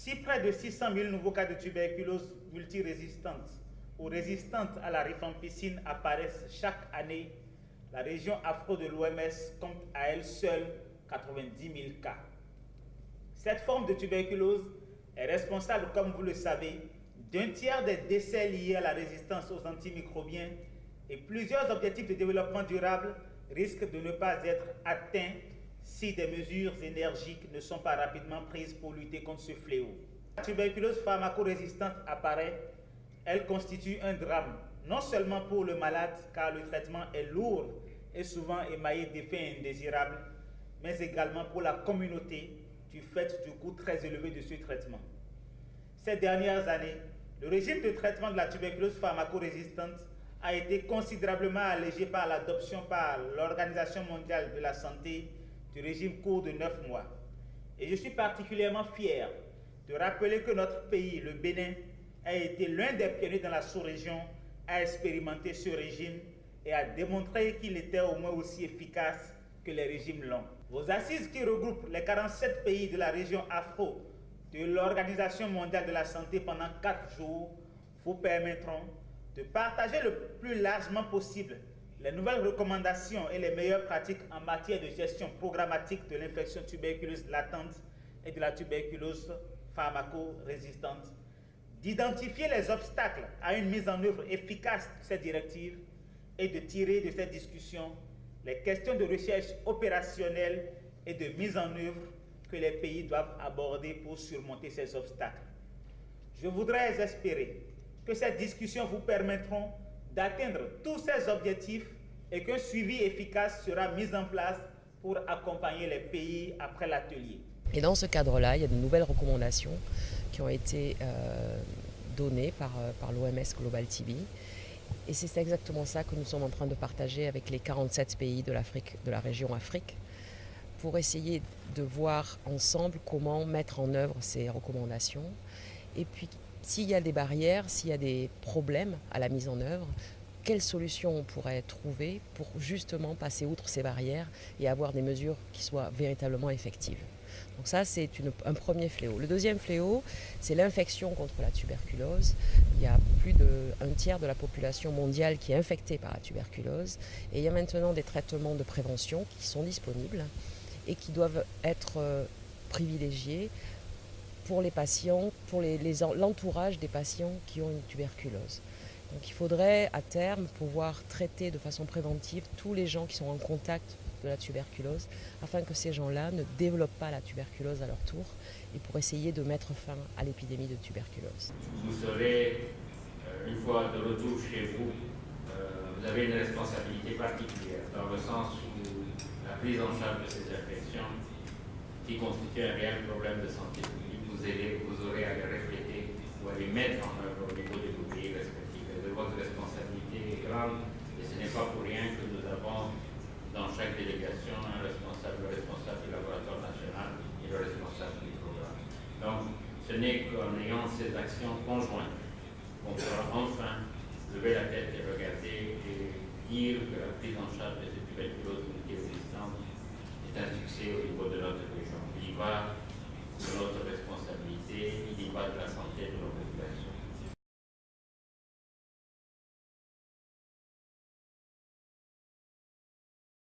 Si près de 600 000 nouveaux cas de tuberculose multirésistante ou résistante à la rifampicine apparaissent chaque année, la région afro de l'OMS compte à elle seule 90 000 cas. Cette forme de tuberculose est responsable, comme vous le savez, d'un tiers des décès liés à la résistance aux antimicrobiens et plusieurs objectifs de développement durable risquent de ne pas être atteints si des mesures énergiques ne sont pas rapidement prises pour lutter contre ce fléau. La tuberculose pharmacorésistante apparaît, elle constitue un drame, non seulement pour le malade, car le traitement est lourd et souvent émaillé d'effets indésirables, mais également pour la communauté du fait du coût très élevé de ce traitement. Ces dernières années, le régime de traitement de la tuberculose pharmacorésistante a été considérablement allégé par l'adoption par l'Organisation mondiale de la santé du régime court de 9 mois. Et je suis particulièrement fier de rappeler que notre pays, le Bénin, a été l'un des pionniers dans la sous-région à expérimenter ce régime et à démontrer qu'il était au moins aussi efficace que les régimes longs. Vos assises qui regroupent les 47 pays de la région afro de l'Organisation mondiale de la santé pendant 4 jours vous permettront de partager le plus largement possible les nouvelles recommandations et les meilleures pratiques en matière de gestion programmatique de l'infection tuberculeuse latente et de la tuberculose pharmacorésistante, d'identifier les obstacles à une mise en œuvre efficace de cette directive et de tirer de cette discussion les questions de recherche opérationnelle et de mise en œuvre que les pays doivent aborder pour surmonter ces obstacles. Je voudrais espérer que ces discussions vous permettront d'atteindre tous ces objectifs et qu'un suivi efficace sera mis en place pour accompagner les pays après l'atelier. Et dans ce cadre-là, il y a de nouvelles recommandations qui ont été données par l'OMS Global TB. Et c'est exactement ça que nous sommes en train de partager avec les 47 pays de l'Afrique, de la région Afrique, pour essayer de voir ensemble comment mettre en œuvre ces recommandations. Et puis, s'il y a des barrières, s'il y a des problèmes à la mise en œuvre, quelles solutions on pourrait trouver pour justement passer outre ces barrières et avoir des mesures qui soient véritablement effectives. Donc ça, c'est un premier fléau. Le deuxième fléau, c'est l'infection contre la tuberculose. Il y a plus d'un tiers de la population mondiale qui est infectée par la tuberculose. Et il y a maintenant des traitements de prévention qui sont disponibles et qui doivent être privilégiés pour les patients, pour l'entourage des patients qui ont une tuberculose. Donc il faudrait à terme pouvoir traiter de façon préventive tous les gens qui sont en contact de la tuberculose afin que ces gens-là ne développent pas la tuberculose à leur tour et pour essayer de mettre fin à l'épidémie de tuberculose. Vous serez, une fois de retour chez vous, vous avez une responsabilité particulière dans le sens où la prise en charge de ces infections qui constituent un réel problème de santé publique, vous aurez à les refléter ou à les mettre en œuvre au niveau de vos pays respectifs. Votre responsabilité est grande et ce n'est pas pour rien que nous avons dans chaque délégation le responsable du laboratoire national et le responsable du programme. Donc ce n'est qu'en ayant ces actions conjointes qu'on pourra enfin lever la tête et regarder et dire que la prise en charge de cette tuberculose